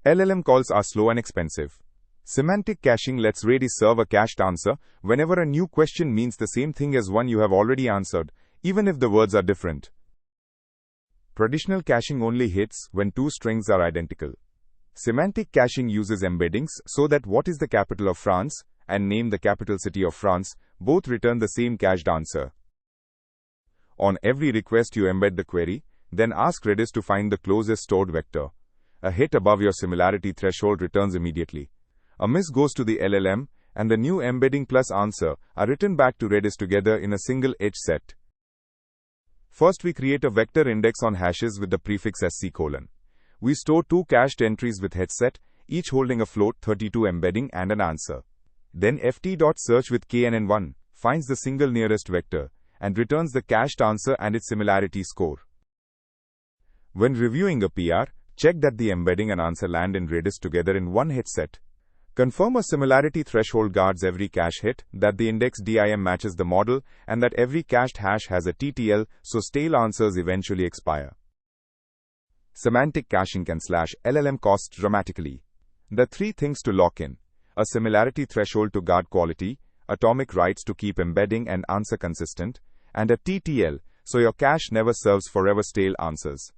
LLM calls are slow and expensive. Semantic caching lets Redis serve a cached answer whenever a new question means the same thing as one you have already answered, even if the words are different. Traditional caching only hits when two strings are identical. Semantic caching uses embeddings so that what is the capital of France and name the capital city of France both return the same cached answer. On every request you embed the query, then ask Redis to find the closest stored vector. A hit above your similarity threshold returns immediately. A miss goes to the LLM, and the new embedding plus answer are written back to Redis together in a single HSET. First, we create a vector index on hashes with the prefix sc:. We store two cached entries with HSET, each holding a float 32 embedding and an answer. Then FT.SEARCH with KNN1 finds the single nearest vector and returns the cached answer and its similarity score. When reviewing a PR, check that the embedding and answer land in Redis together in one HSET. Confirm a similarity threshold guards every cache hit, that the index DIM matches the model, and that every cached hash has a TTL, so stale answers eventually expire. Semantic caching can slash LLM costs dramatically. The three things to lock in: a similarity threshold to guard quality, atomic rights to keep embedding and answer consistent, and a TTL, so your cache never serves forever stale answers.